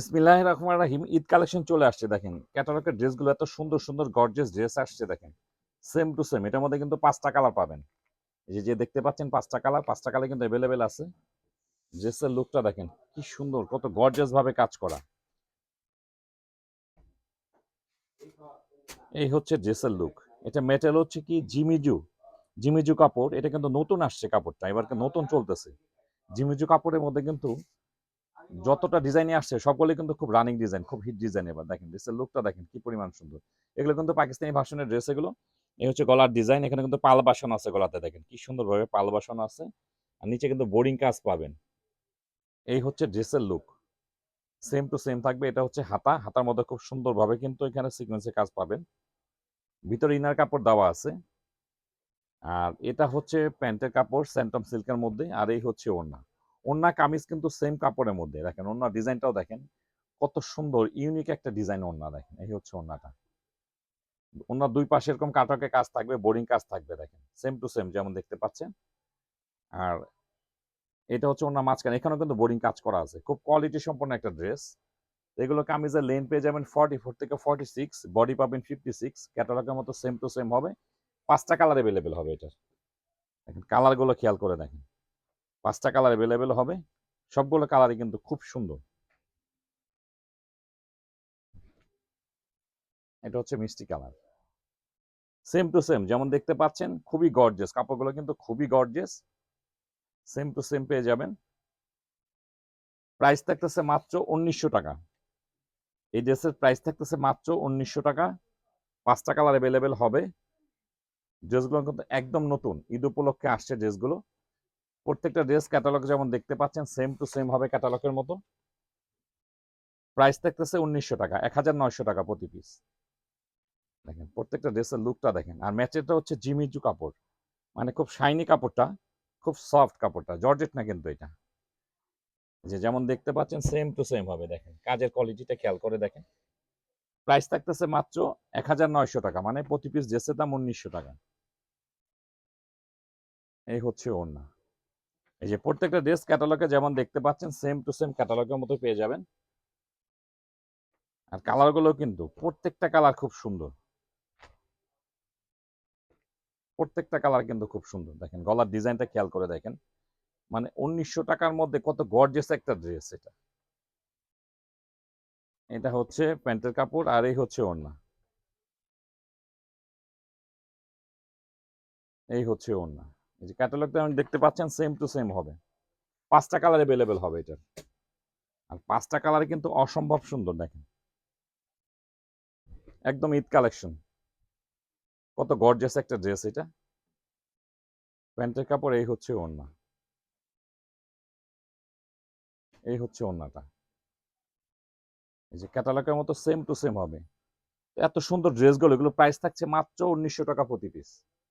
বিসমিল্লাহির রহমানির রহিম। ঈদ কালেকশন চলে আসছে দেখেন। ক্যাটালগের ড্রেসগুলো এত সুন্দর, সুন্দর গর্জিয়াস ড্রেস আসছে দেখেন। Same to same. এটার মধ্যে কিন্তু ৫ টা কালার পাবেন। এই যে দেখতে পাচ্ছেন ৫ টা কালার, ৫ টা কালার কিন্তু এভেইলেবল আছে। ড্রেসের লুকটা দেখেন। কি সুন্দর, কত গর্জিয়াস ভাবে কাজ করা। এই হচ্ছে ড্রেসের লুক। এটা মেটেরিয়াল হচ্ছে কি জিমিজু। জিমিজু কাপড়। এটা কিন্তু নতুন আসছে কাপড়টা। এবার নতুন চলতেছে। জিমিজু কাপড়ের মধ্যে কিন্তু যতটা ডিজাইনই আসছে সবগুলো কিন্তু খুব রানিং ডিজাইন, খুব হিট ডিজাইন। এবার দেখেন ড্রেসের লুকটা দেখেন কি পরিমাণ সুন্দর। এগুলো কিন্তু পাকিস্তানি ভার্সনের ড্রেস এগুলো। এই হচ্ছে গলার ডিজাইন। এখানে কিন্তু পাল বাসানো আছে গলাতে, দেখেন কি সুন্দরভাবে পাল বাসানো আছে। আর নিচে কিন্তু বোরিং কাজ পাবেন। এই হচ্ছে ড্রেসের লুক। সেম টু সেম থাকবে। এটা হচ্ছে হাতা। হাতার মধ্যে খুব সুন্দরভাবে কিন্তু এখানে সিকোয়েন্সের কাজ পাবেন। ভিতরে ইনার কাপড় দেওয়া আছে। আর এটা হচ্ছে প্যান্টের কাপড় স্যান্টম সিল্কের মধ্যে। আর এই হচ্ছে ওড়না। ওড়না কামিজ কিন্তু সেম কাপড়ের মধ্যে। দেখেন ওড়নার ডিজাইনটাও দেখেন কত সুন্দর, ইউনিক একটা ডিজাইন ওড়না। দেখেন এই হচ্ছে ওড়নাটা। ওড়নার দুই পাশে এরকম কাটওয়ার্কে কাজ থাকবে, বোরিং কাজ থাকবে। দেখেন সেম টু সেম যেমন দেখতে পাচ্ছেন। আর এটা হচ্ছে ওড়নার মাঝখানে, এখানেও কিন্তু বোরিং কাজ করা আছে। খুব কোয়ালিটি সম্পন্ন একটা ড্রেস। এগুলো কামিজের লেন্থ পেয়ে যাবেন 44 থেকে 46, বডি পাবেন 56। ক্যাটালগের মতো সেম টু সেম হবে। ৫টা কালার অ্যাভেলেবেল হবে এটার। দেখেন কালারগুলো খেয়াল করে দেখেন। ৫টা কালার অ্যাভেলেবেল হবে। সবগুলো কালারই কিন্তু খুব সুন্দর। এটা হচ্ছে মিষ্টি কালার। সেম টু সেম যেমন দেখতে পাচ্ছেন, খুবই গর্জিয়াস কাপড়গুলো, কিন্তু খুবই গর্জিয়াস। সেম টু সেম পেয়ে যাবেন। প্রাইস থাকতেছে মাত্র ১৯০০ টাকা। এই ড্রেসের প্রাইস থাকতেছে মাত্র ১৯০০ টাকা। ৫টা কালার অ্যাভেলেবেল হবে। ড্রেসগুলো কিন্তু একদম নতুন, ঈদ উপলক্ষে আসছে ড্রেসগুলো। প্রত্যেকটা ড্রেস ক্যাটালগ যেমন দেখতে পাচ্ছেন সেম টু সেম হবে ক্যাটালগের মতো। প্রাইস থাকতেছে ১৯০০ টাকা, ১৯০০ টাকা প্রতি পিস। দেখেন প্রত্যেকটা ড্রেসের লুকটা দেখেন। আর ম্যাচেরটা হচ্ছে জিমিচু কাপড়, মানে খুব শাইনি কাপড়টা, খুব সফট কাপড়টা, জর্জেট না কিন্তু এটা। যে যেমন দেখতে পাচ্ছেন সেম টু সেম হবে। দেখেন কাজের কোয়ালিটিটা খেয়াল করে দেখেন। প্রাইস থাকতেছে মাত্র ১৯০০ টাকা, মানে প্রতি পিস ড্রেসের দাম ১৯০০ টাকা। এই হচ্ছে ওড়না। এই যে প্রত্যেকটা ড্রেস ক্যাটালগে যেমন দেখতে পাচ্ছেন সেম টু সেম ক্যাটালগের মতো পেয়ে যাবেন। আর কালারগুলো কিন্তু প্রত্যেকটা কালার খুব সুন্দর। প্রত্যেকটা কালার কিন্তু খুব সুন্দর। দেখেন গলার ডিজাইনটা খেয়াল করে দেখেন। মানে ১৯০০ টাকার মধ্যে কত গর্জিয়াস একটা ড্রেস এটা। এটা হচ্ছে প্যান্টের কাপড় আর এই হচ্ছে ওড়না। এই হচ্ছে ওড়না। এই যে ক্যাটালগটা দেখতে পাচ্ছেন সেম টু সেম হবে। ৫টা কালার অ্যাভেলেবেল হবে এটার। আর ৫টা কালার কিন্তু অসম্ভব সুন্দর। দেখেন একদম ঈদ কালেকশন। কত গর্জিয়াস একটা ড্রেস এটা। প্যান্টের কাপড়, এই হচ্ছে ওড়না। এই হচ্ছে ওড়নাটা। এই যে ক্যাটালগের মতো সেম টু সেম হবে। এত সুন্দর ড্রেসগুলো, এগুলো প্রাইস থাকছে মাত্র ১৯০০ টাকা প্রতি পিস।